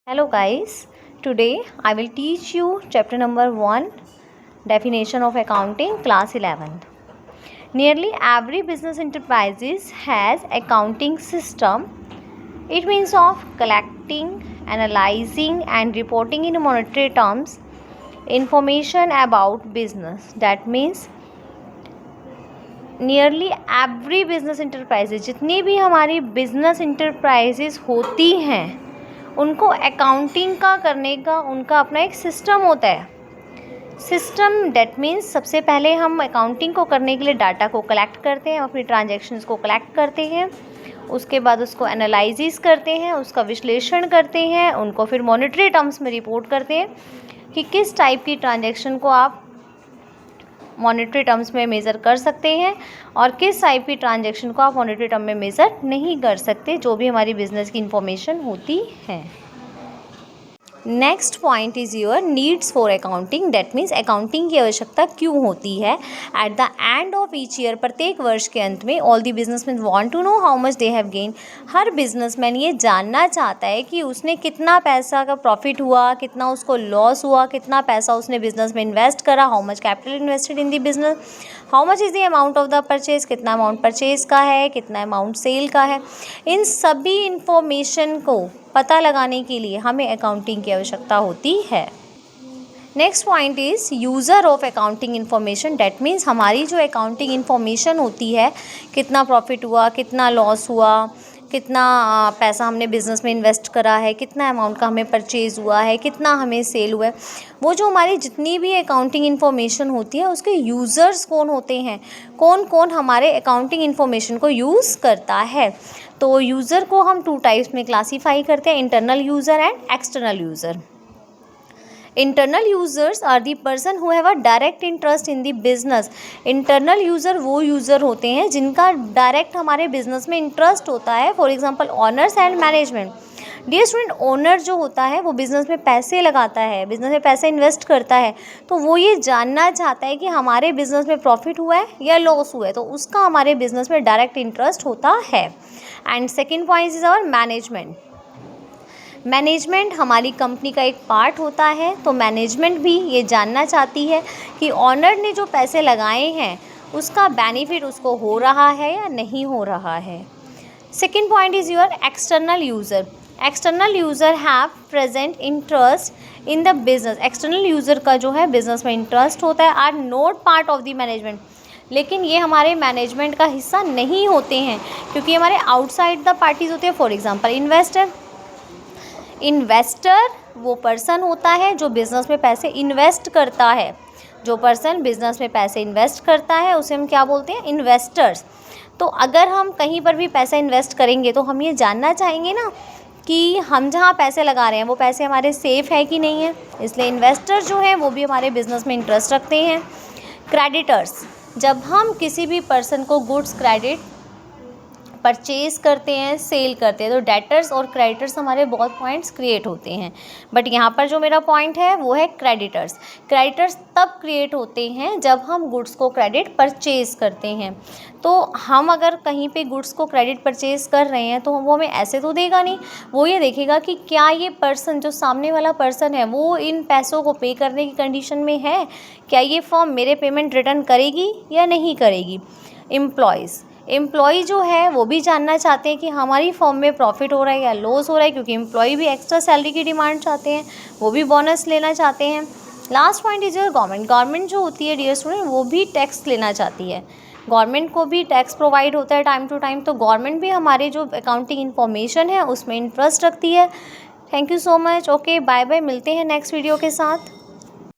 Hello guys, today I will teach you chapter number 1, definition of accounting, class 11. Nearly every business enterprises has accounting system. It means of collecting, analyzing and reporting in monetary terms information about business. That means nearly every business enterprises, जितनी भी हमारी business enterprises होती हैं उनको accounting का करने का उनका अपना एक सिस्टम होता है. सिस्टम डेट मीन्स सबसे पहले हम अकाउंटिंग को करने के लिए डाटा को कलेक्ट करते हैं, अपनी ट्रांजैक्शंस को कलेक्ट करते हैं, उसके बाद उसको एनालिसिस करते हैं, उसका विश्लेषण करते हैं, उनको फिर मॉनेटरी टर्म्स में रिपोर्ट करते हैं कि किस टाइप की ट्रांजैक्शन को आप मॉनेटरी टर्म्स में मेज़र कर सकते हैं और किस टाइप की ट्रांजैक्शन को आप मॉनेटरी टर्म में मेज़र नहीं कर सकते, जो भी हमारी बिजनेस की इंफॉर्मेशन होती है. Next point is your needs for accounting. That means accounting की आवश्यकता क्यों होती है. At the end of each year, प्रत्येक वर्ष के अंत में, all the businessman want to know how much they have gain. हर बिजनेसमैन ये जानना चाहता है कि उसने कितना पैसा का प्रॉफिट हुआ, कितना उसको लॉस हुआ, कितना पैसा उसने बिजनेस में इन्वेस्ट करा, how much capital invested in the business, how much is the amount of the purchase, कितना अमाउंट परचेज का है, कितना अमाउंट सेल का है. इन सभी इंफॉर्मेशन को पता लगाने के लिए हमें अकाउंटिंग की आवश्यकता होती है. Next point is user of accounting information. That means हमारी जो अकाउंटिंग इन्फॉर्मेशन होती है, कितना प्रॉफिट हुआ, कितना लॉस हुआ, कितना पैसा हमने बिज़नेस में इन्वेस्ट करा है, कितना अमाउंट का हमें परचेज़ हुआ है, कितना हमें सेल हुआ है, वो जो हमारी जितनी भी अकाउंटिंग इन्फॉर्मेशन होती है उसके यूज़र्स कौन होते हैं, कौन कौन हमारे अकाउंटिंग इन्फॉर्मेशन को यूज़ करता है. तो यूज़र को हम 2 टाइप्स में क्लासीफाई करते हैं, internal user and external user. Internal users are the person who have a direct interest in the business. Internal user वो यूज़र होते हैं जिनका डायरेक्ट हमारे बिजनेस में इंटरेस्ट होता है. For example owners and management. Dear student, owner जो होता है वो बिज़नेस में पैसे लगाता है, बिज़नेस में पैसे इन्वेस्ट करता है, तो वो ये जानना चाहता है कि हमारे बिज़नेस में प्रॉफिट हुआ है या लॉस हुआ है, तो उसका हमारे बिज़नेस में डायरेक्ट इंटरेस्ट होता है. And second point is our management. Management हमारी कंपनी का एक पार्ट होता है, तो मैनेजमेंट भी ये जानना चाहती है कि ऑनर ने जो पैसे लगाए हैं उसका बेनिफिट उसको हो रहा है या नहीं हो रहा है. Second point is your external user. External user have present interest in the business. External user का जो है बिजनेस में इंटरेस्ट होता है, are not part of the management. लेकिन ये हमारे मैनेजमेंट का हिस्सा नहीं होते हैं क्योंकि हमारे आउटसाइड द पार्टीज़ होते हैं. For example investor. इन्वेस्टर वो पर्सन होता है जो बिज़नेस में पैसे इन्वेस्ट करता है. जो पर्सन बिज़नेस में पैसे इन्वेस्ट करता है उसे हम क्या बोलते हैं, इन्वेस्टर्स. तो अगर हम कहीं पर भी पैसा इन्वेस्ट करेंगे तो हम ये जानना चाहेंगे ना कि हम जहाँ पैसे लगा रहे हैं वो पैसे हमारे सेफ़ है कि नहीं है. इसलिए इन्वेस्टर जो हैं वो भी हमारे बिज़नेस में इंटरेस्ट रखते हैं. क्रेडिटर्स. जब हम किसी भी पर्सन को गुड्स क्रेडिट परचेज करते हैं, सेल करते हैं, तो डेटर्स और क्रेडिटर्स हमारे बहुत पॉइंट्स क्रिएट होते हैं. बट यहाँ पर जो मेरा पॉइंट है वो है क्रेडिटर्स. क्रेडिटर्स तब क्रिएट होते हैं जब हम गुड्स को क्रेडिट परचेज करते हैं. तो हम अगर कहीं पे गुड्स को क्रेडिट परचेज कर रहे हैं तो वो हमें ऐसे तो देगा नहीं, वो ये देखेगा कि क्या ये पर्सन, जो सामने वाला पर्सन है, वो इन पैसों को पे करने की कंडीशन में है, क्या ये फर्म मेरे पेमेंट रिटर्न करेगी या नहीं करेगी. एम्प्लॉयज़. एम्प्लॉई जो है वो भी जानना चाहते हैं कि हमारी फर्म में प्रॉफिट हो रहा है या लॉस हो रहा है, क्योंकि एम्प्लॉई भी एक्स्ट्रा सैलरी की डिमांड चाहते हैं, वो भी बोनस लेना चाहते हैं. Last point is your government. Government जो होती है डियर स्टूडेंट वो भी टैक्स लेना चाहती है. गवर्नमेंट को भी टैक्स प्रोवाइड होता है टाइम टू टाइम, तो गवर्नमेंट भी हमारे जो अकाउंटिंग इन्फॉर्मेशन है उसमें इंटरेस्ट रखती है. Thank you so much. Okay, bye bye. मिलते हैं नेक्स्ट वीडियो के साथ.